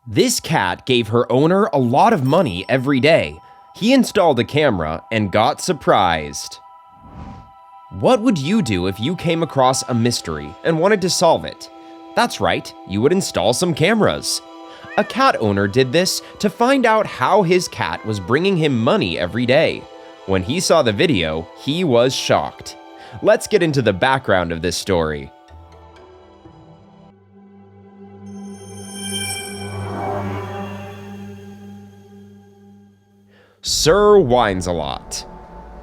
This cat gave her owner a lot of money every day. He installed a camera and got surprised. What would you do if you came across a mystery and wanted to solve it? That's right, you would install some cameras. A cat owner did this to find out how his cat was bringing him money every day. When he saw the video, he was shocked. Let's get into the background of this story. Sir Whines-a-Lot.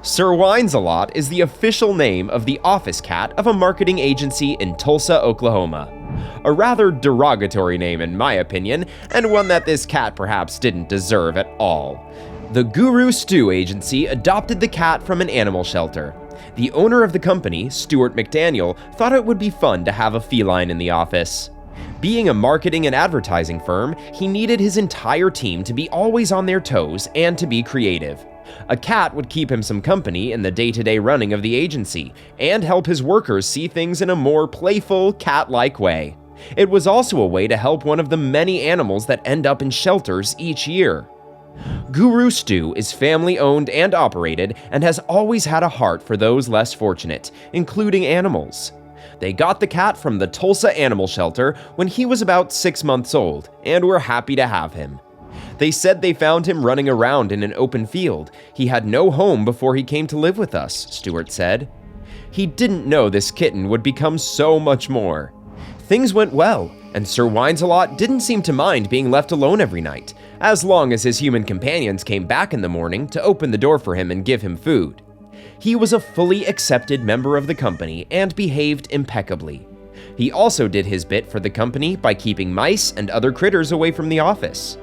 Sir Whines-a-Lot is the official name of the office cat of a marketing agency in Tulsa, Oklahoma. A rather derogatory name in my opinion, and one that this cat perhaps didn't deserve at all. The Guru Stew agency adopted the cat from an animal shelter. The owner of the company, Stuart McDaniel, thought it would be fun to have a feline in the office. Being a marketing and advertising firm, he needed his entire team to be always on their toes and to be creative. A cat would keep him some company in the day-to-day running of the agency and help his workers see things in a more playful, cat-like way. It was also a way to help one of the many animals that end up in shelters each year. Guru Stew is family-owned and operated and has always had a heart for those less fortunate, including animals. They got the cat from the Tulsa Animal Shelter when he was about 6 months old and were happy to have him. They said they found him running around in an open field. He had no home before he came to live with us, Stuart said. He didn't know this kitten would become so much more. Things went well, and Sir Whines-a-Lot didn't seem to mind being left alone every night, as long as his human companions came back in the morning to open the door for him and give him food. He was a fully accepted member of the company and behaved impeccably. He also did his bit for the company by keeping mice and other critters away from the office.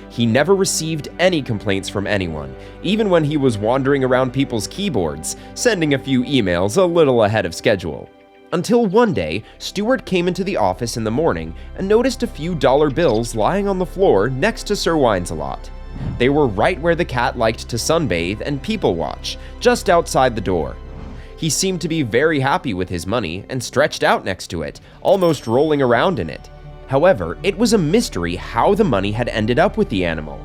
He never received any complaints from anyone, even when he was wandering around people's keyboards, sending a few emails a little ahead of schedule. Until one day, Stuart came into the office in the morning and noticed a few dollar bills lying on the floor next to Sir Whines-a-Lot. They were right where the cat liked to sunbathe and people watch, just outside the door. He seemed to be very happy with his money and stretched out next to it, almost rolling around in it. However, it was a mystery how the money had ended up with the animal.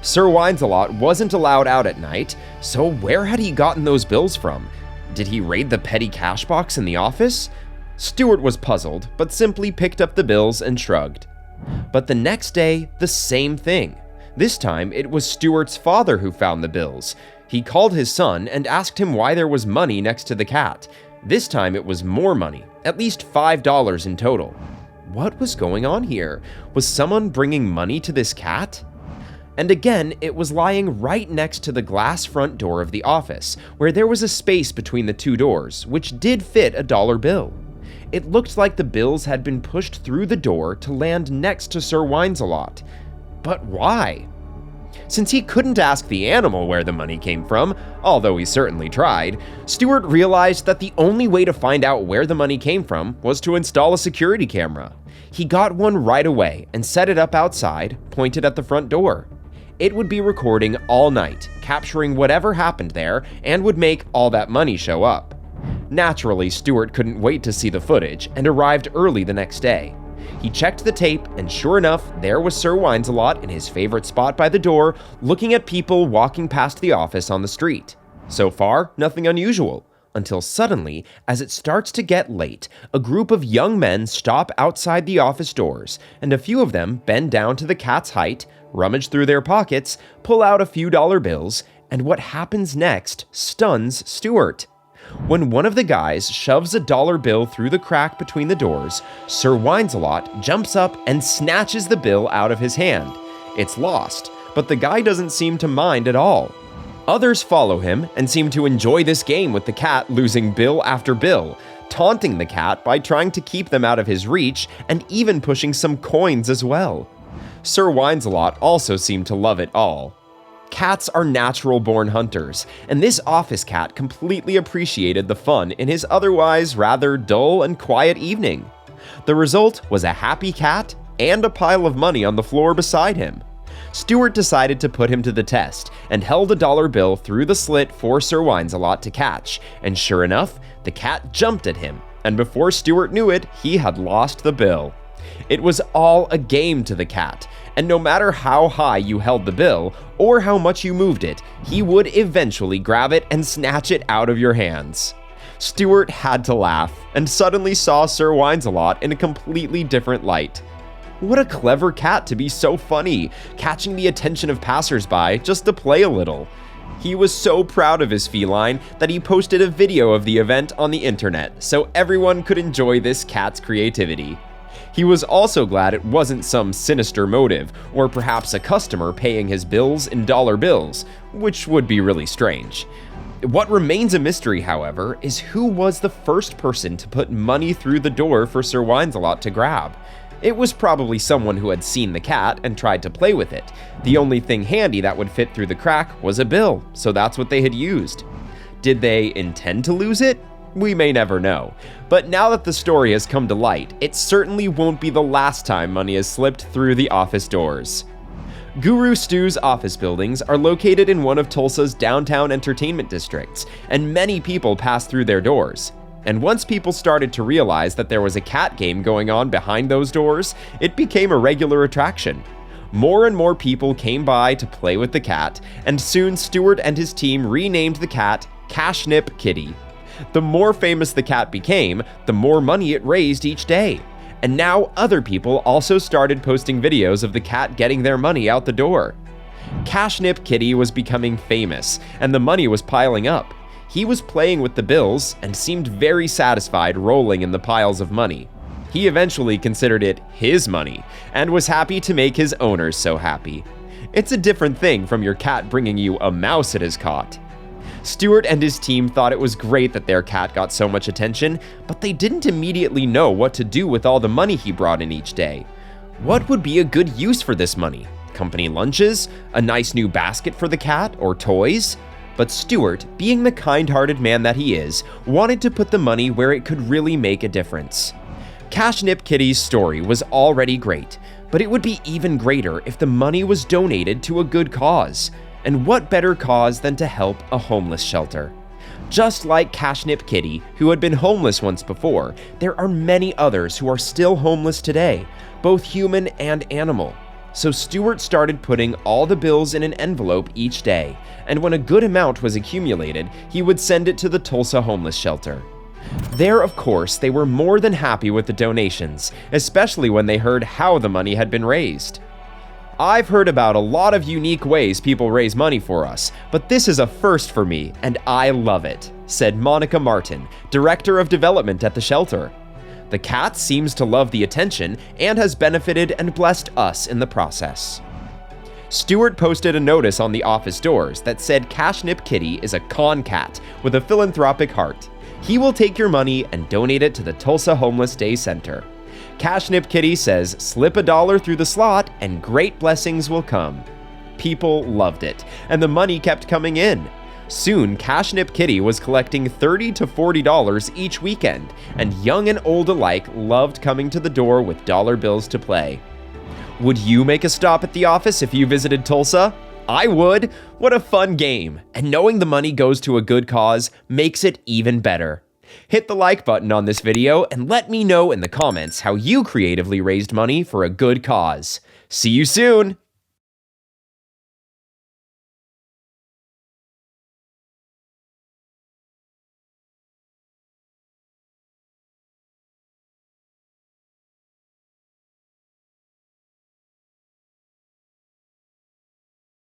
Sir Whines-a-Lot wasn't allowed out at night, so where had he gotten those bills from? Did he raid the petty cash box in the office? Stuart was puzzled, but simply picked up the bills and shrugged. But the next day, the same thing. This time, it was Stuart's father who found the bills. He called his son and asked him why there was money next to the cat. This time it was more money, at least $5 in total. What was going on here? Was someone bringing money to this cat? And again, it was lying right next to the glass front door of the office, where there was a space between the two doors, which did fit a dollar bill. It looked like the bills had been pushed through the door to land next to Sir Whines-a-Lot. But why? Since he couldn't ask the animal where the money came from, although he certainly tried, Stuart realized that the only way to find out where the money came from was to install a security camera. He got one right away and set it up outside, pointed at the front door. It would be recording all night, capturing whatever happened there, and would make all that money show up. Naturally, Stuart couldn't wait to see the footage and arrived early the next day. He checked the tape, and sure enough, there was Sir Whines-a-Lot in his favorite spot by the door, looking at people walking past the office on the street. So far, nothing unusual. Until suddenly, as it starts to get late, a group of young men stop outside the office doors, and a few of them bend down to the cat's height, rummage through their pockets, pull out a few dollar bills, and what happens next stuns Stuart. When one of the guys shoves a dollar bill through the crack between the doors, Sir Whines-a-Lot jumps up and snatches the bill out of his hand. It's lost, but the guy doesn't seem to mind at all. Others follow him and seem to enjoy this game with the cat losing bill after bill, taunting the cat by trying to keep them out of his reach and even pushing some coins as well. Sir Whines-a-Lot also seemed to love it all. Cats are natural-born hunters, and this office cat completely appreciated the fun in his otherwise rather dull and quiet evening. The result was a happy cat and a pile of money on the floor beside him. Stuart decided to put him to the test and held a dollar bill through the slit for Sir Whines-a-Lot to catch, and sure enough, the cat jumped at him, and before Stuart knew it, he had lost the bill. It was all a game to the cat, and no matter how high you held the bill or how much you moved it, he would eventually grab it and snatch it out of your hands. Stuart had to laugh and suddenly saw Sir Winesalot in a completely different light. What a clever cat to be so funny, catching the attention of passersby just to play a little. He was so proud of his feline that he posted a video of the event on the internet so everyone could enjoy this cat's creativity. He was also glad it wasn't some sinister motive, or perhaps a customer paying his bills in dollar bills, which would be really strange. What remains a mystery, however, is who was the first person to put money through the door for Sir Winesalot to grab. It was probably someone who had seen the cat and tried to play with it. The only thing handy that would fit through the crack was a bill, so that's what they had used. Did they intend to lose it? We may never know. But now that the story has come to light, it certainly won't be the last time money has slipped through the office doors. Guru Stu's office buildings are located in one of Tulsa's downtown entertainment districts, and many people pass through their doors. And once people started to realize that there was a cat game going on behind those doors, it became a regular attraction. More and more people came by to play with the cat, and soon Stuart and his team renamed the cat Cashnip Kitty. The more famous the cat became, the more money it raised each day. And now other people also started posting videos of the cat getting their money out the door. Cashnip Kitty was becoming famous, and the money was piling up. He was playing with the bills and seemed very satisfied rolling in the piles of money. He eventually considered it his money and was happy to make his owners so happy. It's a different thing from your cat bringing you a mouse it has caught. Stuart and his team thought it was great that their cat got so much attention, but they didn't immediately know what to do with all the money he brought in each day. What would be a good use for this money? Company lunches? A nice new basket for the cat? Or toys? But Stuart, being the kind-hearted man that he is, wanted to put the money where it could really make a difference. Cashnip Kitty's story was already great, but it would be even greater if the money was donated to a good cause. And what better cause than to help a homeless shelter? Just like Cashnip Kitty, who had been homeless once before, there are many others who are still homeless today, both human and animal. So Stuart started putting all the bills in an envelope each day, and when a good amount was accumulated, he would send it to the Tulsa homeless shelter. There, of course, they were more than happy with the donations, especially when they heard how the money had been raised. I've heard about a lot of unique ways people raise money for us, but this is a first for me, and I love it, said Monica Martin, Director of Development at the shelter. The cat seems to love the attention and has benefited and blessed us in the process. Stuart posted a notice on the office doors that said Cashnip Kitty is a con cat with a philanthropic heart. He will take your money and donate it to the Tulsa Homeless Day Center. Cashnip Kitty says slip $1 through the slot and great blessings will come. People loved it, and the money kept coming in. Soon, Cashnip Kitty was collecting $30 to $40 each weekend, and young and old alike loved coming to the door with dollar bills to play. Would you make a stop at the office if you visited Tulsa? I would! What a fun game! And knowing the money goes to a good cause makes it even better. Hit the like button on this video and let me know in the comments how you creatively raised money for a good cause. See you soon!